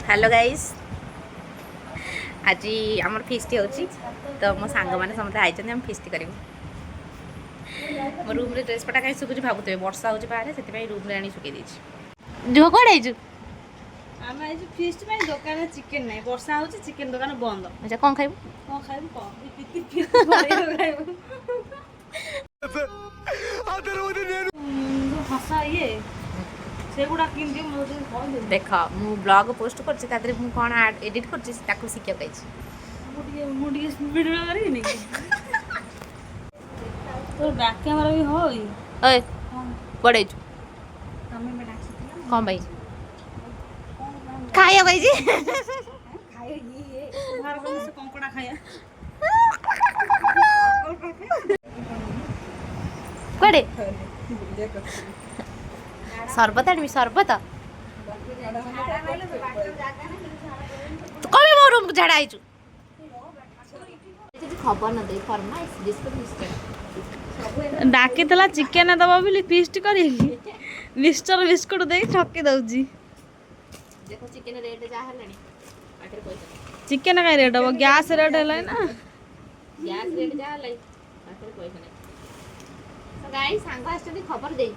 Hello guys आज आमर fist होची तो मो सांग मैंने समझे आई हम फिस्ट करूँ मो रूम रे ड्रेस पटा कहीं सुखुच भावुवे वर्षा हो बाहर से रूम रे आनी सुखी देछि जो कौन आइजु आम आज फिस्ट में दुकान चिकेन नहीं वर्षा होची चिकेन दुकान बंद। अच्छा कौन खाइबू कौन खाइबू कौन हसा ये सेगुड़ा किन दियो मोजे कौन दे देख मु ब्लॉग पोस्ट करछि तादरे मु कोन एडिट करछि ताको सिक्या कहिछि मुडिए वीडियो करी नहीं तो बैक कैमरा भी होई ओए पड़े छु तमे में डाकसिला कौन भाई खाया कहिछि खाए ये बाहर को से कंकड़ा खाया कड़े सरबत आनी सरबत तो कभी मो रूम झाड़ा आइछु खबर न दे फरमाइश बिस्कुट बिस्कुट डाके तला चिकेन दबा बिली फिस्ट करी मिस्टर बिस्कुट दे ठकी दउजी देखो चिकेन रेट जा हलानी आठर पैसा चिकेन का रेट हो गैस रेट है ना गैस रेट जा हलाई आठर पैसा नहीं तो गाइस सांग आछथि खबर दे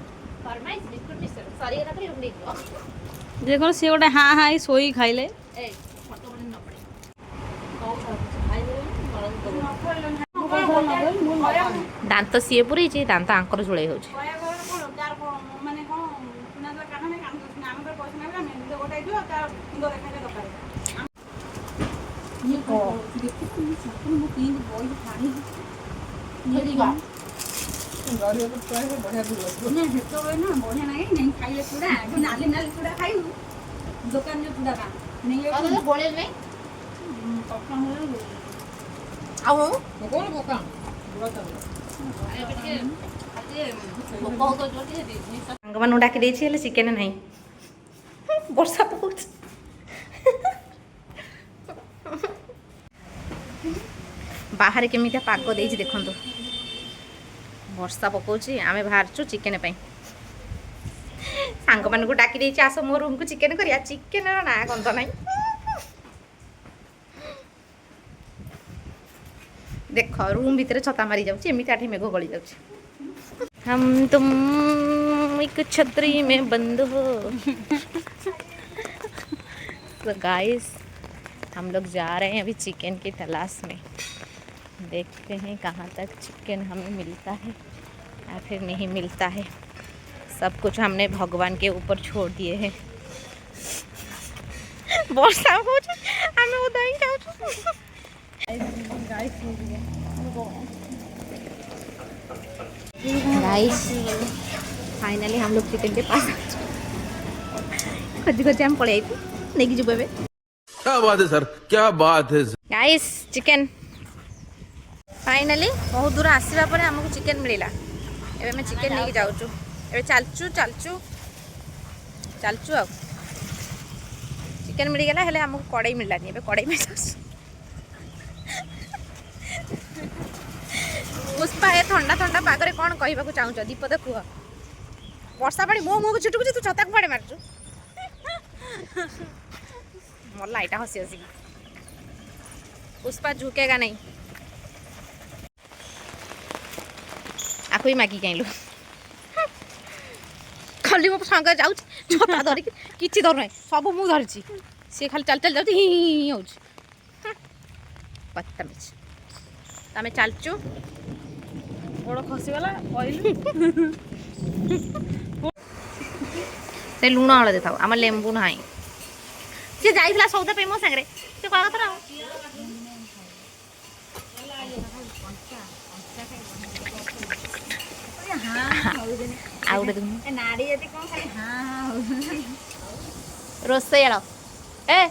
फरमाइश बिस्कुट बिस्कुट सरी गला पर रूम देख देखो से गोटे हाँ हाँ सोई खाइले ए फोटो बने न पड़े दांत सीए पुरी दांत आंकर झुड़े हो साग डाक चिकेन ना वर्षा पकाऊ बाहर केमी पाग दे देखु वर्षा पकाऊँ आम बाहर चिकेन सांग मान को डाकी आस मो रूम को चिकेन करिया चिकेन ना गंध ना देख रूम भितर छता मारी जाती मेघ गली जाऊँ हम तुम एक छतरी में बंद हो तो गाइस हम लोग जा रहे हैं अभी चिकन की तलाश में देखते हैं कहाँ तक चिकन हमें मिलता है या फिर नहीं मिलता है सब कुछ हमने भगवान के ऊपर छोड़ दिए हैं वर्षा हो हमें उदाई जाऊँ गाइस फाइनली हम लोग चिकन के पास खोजी खोजी हम पड़े आई नहीं जुबे में क्या बात है सर क्या बात है गाइस चिकन फाइनली बहुत दूर आसवा पर हमको चिकन मिला एबे मैं चिकन लेके जाऊँ एबे चलचु चलचु चलचु आ चिकन मिल गला हेले हमको कड़ाई मिललानी एबे कड़ाई में पुष्पा ए ठंडा ठंडा पागरे कौन कहवाक चाहूच दीपद कुह वर्षा पानी मो मुँह छुटुक तू छता पड़े मारचु मरला यहाँ हसी हसी पुष्पा झुकेगा नहीं आपको ही मागी कहीं खाली मो सांग जाऊँ छता धरिक कि धरु ना सब मु धरी सी खाली चल चल जाऊँ ही हो बदतमीज तमें चलचु गोड़ खसीगला से लुण हलदी था आम लेंबू ना सी जा सौदा पे मो सागर से कह कथा रोसैयाल ए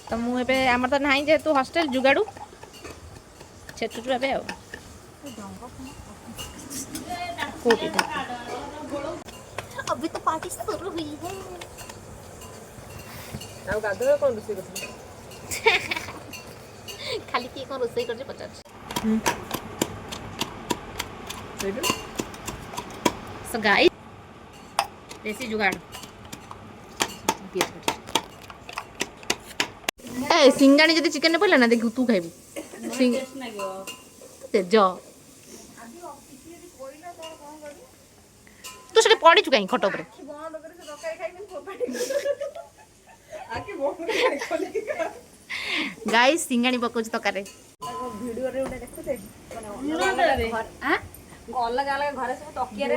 तो मुझे आमर तो ना जेहेतु हॉस्टेल जुगाड़ू छेचुचु ए अभी तो पार्टी शुरू हुई है खाली किए कौन रोसई कर पचार सो गाइस देसी जुगाड़ ପିଆଜ କାଟି ए सिंगाणी जदि चिकेन ने पड़ला ना देख तू खाइबू तेज तू से पड़ी चु कहीं खट ऊपर गाइस सिंगाणी पकोच तकारे वीडियो रे उडे देखु से हां अलग अलग घरे सब तकिया रे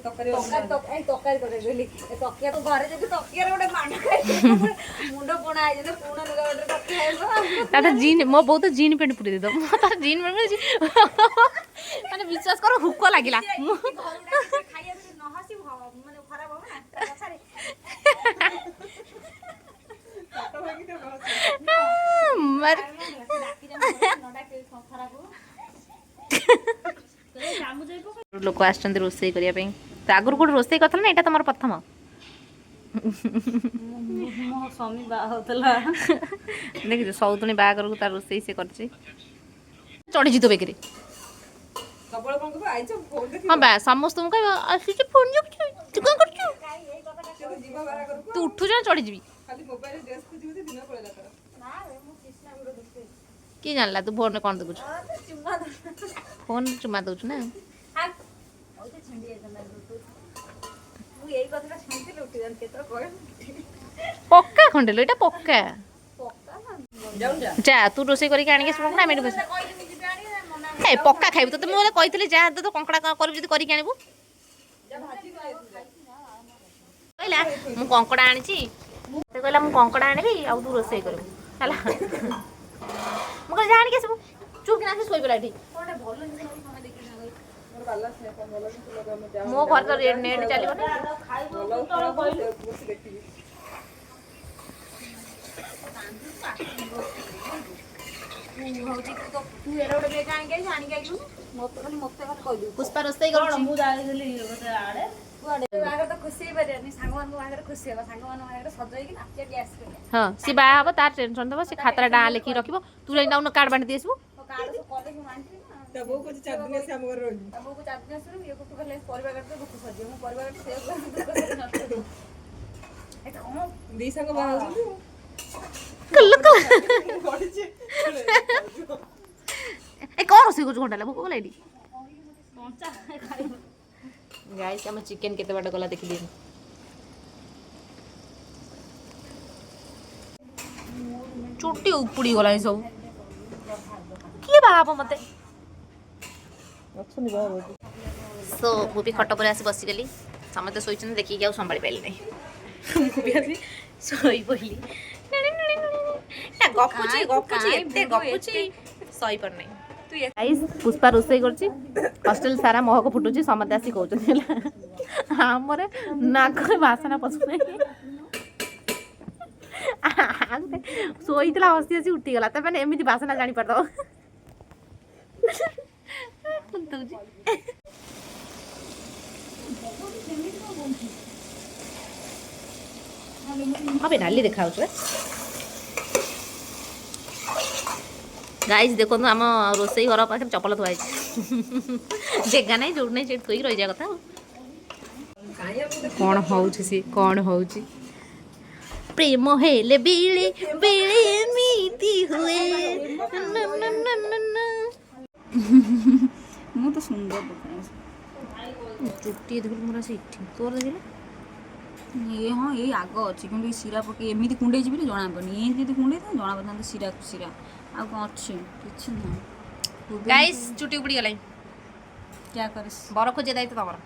तकारे तकारे करे गली तकिया तो घरे जदि तकिया रे उडे मांड खाइ मुंडो पुणा आइ जे पुणा लगा उडे तकिया आइबो ताटा जीन मो बहुत जीन पेंट पुरी दे दो तार जीन पेंट माने विश्वास करो हुक लागिला खाइया न हसी माने खराब हो ना पछारे काटो भागी तो मर डाकी जे नडा के खराब हो लोक आछंती रोसई करिया पे तो आगुर कोड रोसई करथल ना एटा तमर प्रथम मो स्वामी बा होतला देखि सौतुनी बागर को तार रोसई से करछि चढ़ी जितो बेकरी सबळ कोन को आइछ फोन देखि हां बा समस्त मु कह आसी फोन जो तू कोन करछु जीवा बारा करू तू उठु जा चढ़ी जीबी खाली मोबाइल ड्रेस को जीव दिन पळे जाकर ना रे मु कृष्णा वीडियो देखते की जानला तू फोन कोन देखुछ चुम्मा फोन चुमा दउछ ना हां ओते छंडी जाना मु यही कथरा छंडी लुटी जान केतर कोय पक्का खंडेलो एटा पक्का पक्का ना जाउन जा जा तू रोसई करी आनी के सुन ना मेरे बस कोइ दिन जिबे आनी मना ए पक्का खाइबू तो मोरे कहितली जा तो कंकड़ा करबी जदी करी आनिबू जा भाजी करे कहला मु कंकड़ा आनिची ते कहला मु कंकड़ा आनिबी आ तू रोसई करबू हला मु कह जानी के सब चुप किना से सोई पड़ा एठी कोने भलो नि समय देखि ना मोर बाला से कोन भलो नि लगा म जा मो घर तो नेट चलिबो ना भलो तोरा कहले बस देखि हौजी तो तू एरा उडे बेगा आनी गइलु मते खाली कह दउ पुष्पा रोसई करछि मु जाइली गोटे आड़े बागर तो खुशी हेबे सांगमान बागर खुशी हेबा सांगमान बागर सजई कि नाचे गैस करे हां सी बा हबो तार टेंशन दबो सी खातरा डा लेखि रखिबो तू ले डाउन कार्ड बांट देसबू तो कार्ड तो कॉलेज में मानती ना तब को 4 दिन से हम घर रही तब को 4 दिन से ये को कहले परिवार करते दुख सजे मु परिवार से दुख नष्ट ए तो दी संग बाहर होली कल्ल पड़ी छे ए कोन रोसई को घंटा ला भूख लाइडी गाइस हम चिकन केते बाटा गला देखि दिन चुट्टी उपड़ी गला सब किए बाबा मते अच्छनी बाबा सो वो भी खट पर आसी बसी गली समते सोइछन देखि जाऊ संभाली पाइले नै वो भी आसी सोई पइली ना गपुची एते गपुची सही पर नै गाइस पुष्पा रोसई करछि हॉस्टल सारा महक फुटुची समते आसी कहउछन हला हमरे नाक वासना पसु नै सोईतला हसी हसी उठी गला त माने एमिति वासना जानि पड़तो अबे डाली देखाउ छ गाइस देखो तो आम रोसई घर पाखे चपल थुआई जगह नहीं जोड़ नहीं सेठ थोई रही जा कथा कौन होउछि सी कौन होउछि प्रेम हेले बिली बिली एमिति हुए मु तो सुंदर देखा चुट्टी देखल मोरा से इठी तोर देखले ये हाँ ये आग अच्छी कि सीरा पकई एमती कुंडे जी जना पड़नी ये जब कुंडे था जना पड़ता सीरा सीरा आ कौन अच्छे किसी ना गाइस चुट्टी उपड़ी गलाई क्या करे बर खोजे दायित्व तमर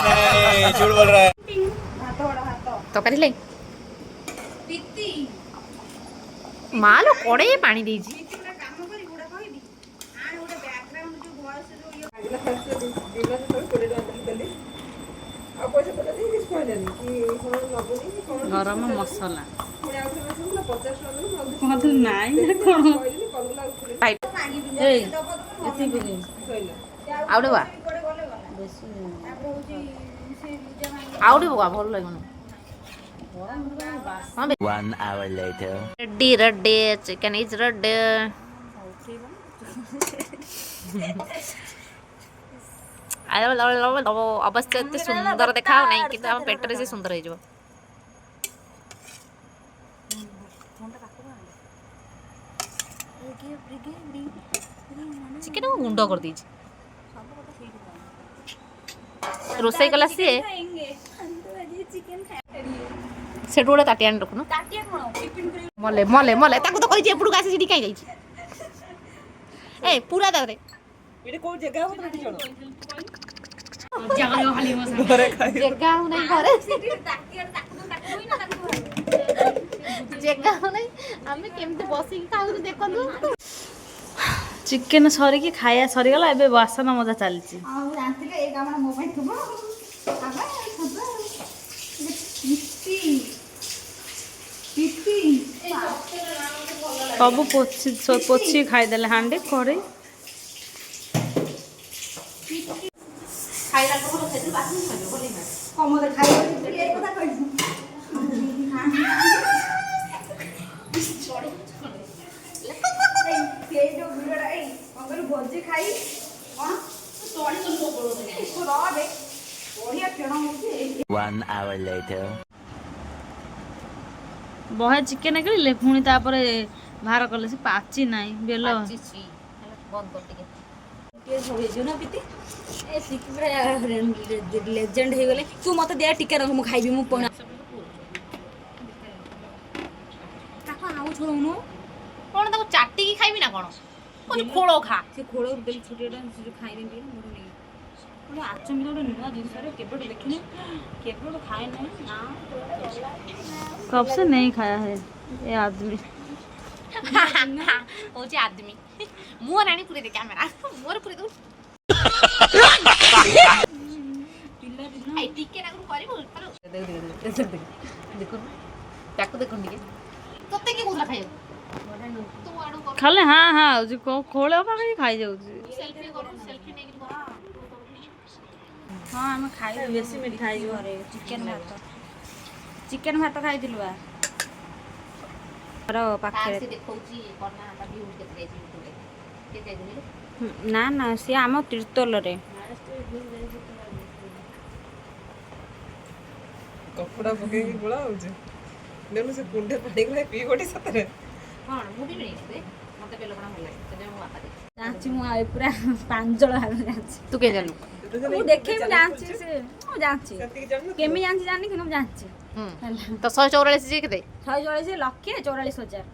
नहीं झूठ बोल रहा है तकारी लै मालो कड़े पानी देजी गरम मसला नाई कौन आउडे बा आउडे बा भल लागन 1 hour later. ready chicken is ready ଅବଶ୍ୟ ଏତେ ସୁନ୍ଦର ଦେଖାଉ ନାହିଁ କିନ୍ତୁ ଆମ ପେଟରେ ସେ ସୁନ୍ଦର ହେଇଯିବ। ଚିକେନ ଗୁଣ୍ଡ କରିଦେଇଛି। ରୋଷେଇ କଲା ସିଏ ସେଠୁ ଗୋଟେ ତାଟିଆ ଆଣି ରଖୁନ। ମଲେ ମଲେ ମଲେ ତାକୁ ତ କହିଛି ଏପଟକୁ ଆସି ସେଠି କାହିଁ ଯାଇଛି। ଏ ପୁରା ତାପରେ ଏଇଟା କୋଉ ଜାଗା ହବ ତମେ ଜଣ ଜାଗା ହଉନାହିଁ ଘରେ ଜାଗା ହଉନାହିଁ ଆମେ କେମିତି ବସିକି ଖାଉଛୁ ଦେଖନ୍ତୁ। ଚିକେନ ସରିକି ଖାଇବା ସରିଗଲା, ଏବେ ବାସନ ମଜା ଚାଲିଛି। ଆଉ ଜାଣିଥିଲେ ଏଇ କାମଟା ମୋ ପାଇଁ ଥିବ। ସବୁ ପୋଛି ଖାଇଦେଲେ ହାଣ୍ଡି କରେଇ। କମରେ ଖାଇବାକୁ ଏଇ କଥା କହିଛୁ। ସେଇ ଯୋଉ ଭିଡିଓଟା ଏଇ କଣ କହିଲୁ ଭୋଜି ଖାଇ କଣ ବଢିଆ କିଣ ହଉଛି। 1 hour later. ବହେ ଚିକେନ କିଣିଲେ ପୁଣି ତାପରେ ବାହାର କଲେ ସେ ପାଚି ନାହିଁ ବେଲ। ଲେଜେଣ୍ଡ ହେଇଗଲେ ତୁ ମତେ ଦେ ଟିକେ ରହ ମୁଁ ଖାଇବି। ମୁଁ ପଣା ତାକୁ ଆଉ ଛୁଉଁନୁ କଣ ତାକୁ ଚାଟିକି ଖାଇବି ନା କଣ? ଖୋଳ ଖା। ସେ ଖୋଳରୁ ଦେଲି ଛୋଟିଆଟା ଖାଇଦେବି ଟିକେ ମୋର ନେଇ ଗୋଟେ ଆଚମ୍ବିତ ଗୋଟେ ନୂଆ ଜିନିଷରେ କେବେଠୁ ଦେଖିନି କେବେଠୁ ଖାଏ ନାହିଁ ନା कब से नहीं खाया है ये आदमी। ହଉଛି ଆଦମି ମୁହଁ ରାଣୀ ପୁରେଇ ଦେ କ୍ୟାମେରା ମୁହଁରେ ପୁରେଇ ଦଉ। ଟିକେ ନାଗୁରୁ କରିବୁ ଦେଖୁନୁ ତାକୁ ଦେଖୁନ ଟିକେ ତତେ କିଏ କହୁଥିଲା ଖାଇବାକୁ? ତୁ ଆଡୁ କର खाले हाँ हाँ जो खोले पाके खाई जाउची। ସେଲ୍ଫି କରୁ ସେଲ୍ଫି ନେଇକି କର। ହଁ ଆମେ ଖାଇଲୁ ବେଶୀ ମିଠା ହେଇଯିବ ଘରେ ଚିକେନ ଭାତ ଖାଇଥିଲୁ ବା ଘର ପାଖରେ। ସେ ଦେଖଉଛି କନା ତା ଭିଉ କେତେ ଯାଇଛି ୟୁଟ୍ୟୁବରେ କେତେ ଯାଇଥିଲି ନା ନା ସିଏ ଆମ ତୀର୍ତ୍ତୋଲରେ। କପଡା ପକେଇକି ଗୋଳା ହଉଛି ଦେଖୁନ ସେ କୁଣ୍ଡେ ପାଣି ଗଲା ପିଇ ଗୋଟେ ସତରେ। କଣ ମୁଁ ବି ନେଇଛି ମତେ ବେଲପଣା ଭଲ ଲାଗେ ସେଟା ମୋ ବାପା ଦେଇଛି। ଜାଣିଛି ମୁଁ ଆଉ ପୁରା ପାଞ୍ଜଳ ଭାବରେ ଜାଣିଛି। ତୁ କେମିତି ଜାଣିଲୁ? ମୁଁ ଦେଖେ ମୁଁ ଜାଣିଛି ସେ ମୁଁ ଜାଣିଛି ସେତିକି ଜାଣିନ କେମିତି ଜାଣିଛି ଜାଣିନି କିନ୍ତୁ ମୁଁ ଜାଣିଛି। ତ 144 ଯେ କେତେ? 144 ଲକ୍ଷେ 44,000।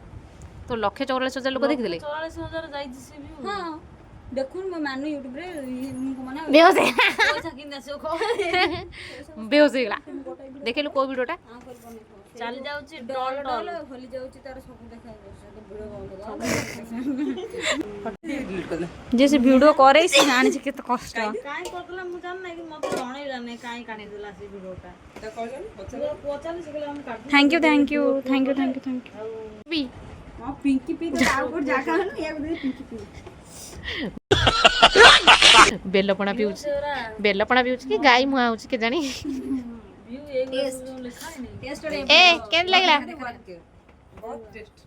ତ 144,000 ଲୋକ ଦେଖିଥିଲେ? 44,000 ଯାଇଛି ସେ ବି। ହଁ ଦେଖୁନ ମୁଁ ମାନୁ ୟୁଟ୍ୟୁବରେ ମାନେ ବେହୋସ ପଇସା କିନ୍ତି ଆସିବ କହ। ବେହୋସ ହେଇଗଲା। ଦେଖିଲୁ କୋଉ ଭିଡିଓଟା? ଚାଲି ଯାଉଛି ଡଲ ଡଲ ହଲି ଯାଉଛି ତାର ସବୁ ଦେଖା ଯାଉଛି जे से वीडियो करे से जानी से केते कष्ट। କାଇଁ करदला मु जान नहीं कि मते जणैला नहीं काई काटी देला से वीडियोटा। ତା କହିଲନି ପଚାର पोचाली से हम काट। Thank you thank you thank you thank you thank you. ବି हां पिंकी पी तो आउ कोड जाका न या पिंकी पी ବେଲପଣା ପିଉଛି କି ଗାଈ ମୁହାଁ ହଉଛି କେଜାଣି। व्यू एक लिखा ही नहीं। टेस्ट ଏ କେମିତି ଲାଗିଲା? ବହୁତ ଟେଷ୍ଟ।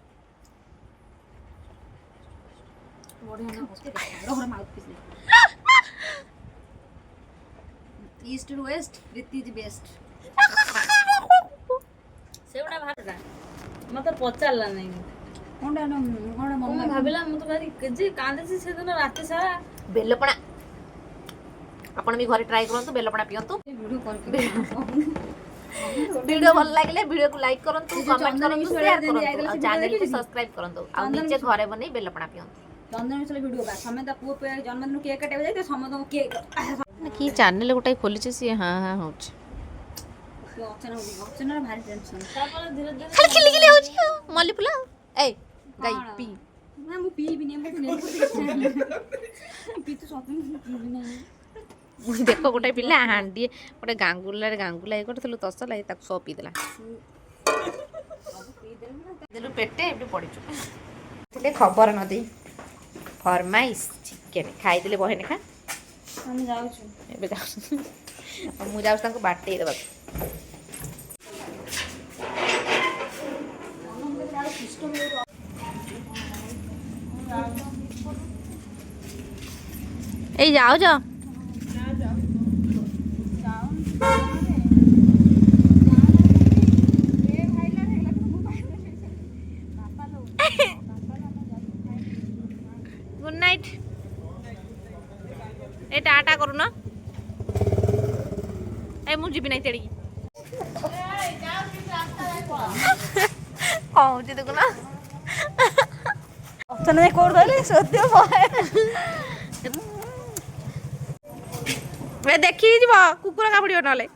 बढ़िया ना रोहर mouth piece east to west with is best. सेवडा भातटा मते पचारला नहीं। कोंडा न कोंडा ମୁଁ मम्मा ଭାବିଲା ମୁଁ ତ ଭାରି ଯେ କାନ୍ଦିଛି ସେଦିନ ରାତି ସାରା। ବେଲପଣା ଆପଣ ବି ଘରେ ଟ୍ରାଏ କରନ୍ତୁ ବେଲପଣା ପିଅନ୍ତୁ। वीडियो कॉल ଭିଡିଓ ଭଲ ଲାଗିଲେ ଭିଡିଓକୁ ଲାଇକ୍ କରନ୍ତୁ କମେଣ୍ଟ କରନ୍ତୁ ସେୟାର କରନ୍ତୁ ଆଉ ଚ୍ୟାନେଲକୁ ସବସ୍କ୍ରାଇବ କରନ୍ତୁ ଆଉ ନିଜେ ଘରେ ବନେଇ ବେଲପଣା ପିଅନ୍ତୁ। चंदन मिश्र वीडियो बा समय पुओ पे जन्मदिन केक काटे जाई समस्त केक କି ଚ୍ୟାନେଲ ଗୋଟାଏ ଖୋଲିଛି ସିଏ ହଁ ହଁ ହଉଛି ଅଚନ ଭାରି ଟେନସନ। ତାପରେ ଧୀରେ ଧୀରେ ଖାଲି ଖିଲି ଖିଲି ହଉଛି ମଲ୍ଲି ଫୁଲ ଏ ଗାଇ ପି ନା ମୁଁ ପିଇବି ନି ମୁଁ ନେବୁ ପି ତୁ ସତ ପିଇବି ନା। ଦେଖ ଗୋଟେ ପିଲା ହାଣ୍ଡିଏ ଗୋଟେ ଗାଙ୍ଗୁଲାରେ ଗାଙ୍ଗୁଲା ଇଏ କରିଥିଲୁ ତସଲା ତାକୁ ସବୁ ପିଇଦେଲା। ଦେଲୁ ପେଟେ ଏବେ ପଡ଼ିଛୁ ଗୋଟେ ଖବର ନ ଦେଇ ଫରମାଇଶ ଚିକେନ ଖାଇଦେଲେ ବହେ ନେଖା। ଆମେ ଯାଉଛୁ ଏବେ ଯାଉଛୁ ମୁଁ ଯାଉଛି ତାଙ୍କୁ ବାଟେଇ ଦେବାକୁ। ଏଇ ଯାଉଛ गुड नाइट ए टाटा करूना ए मु जीबी नहीं तेड़ी कौन देखुना ଅଚନା କୋଉଠି ଧରିଲେ ସତ୍ୟ ବହେ ଏ ଦେଖିକି ଯିବ କୁକୁର କାମୁଡ଼ିବ ନହେଲେ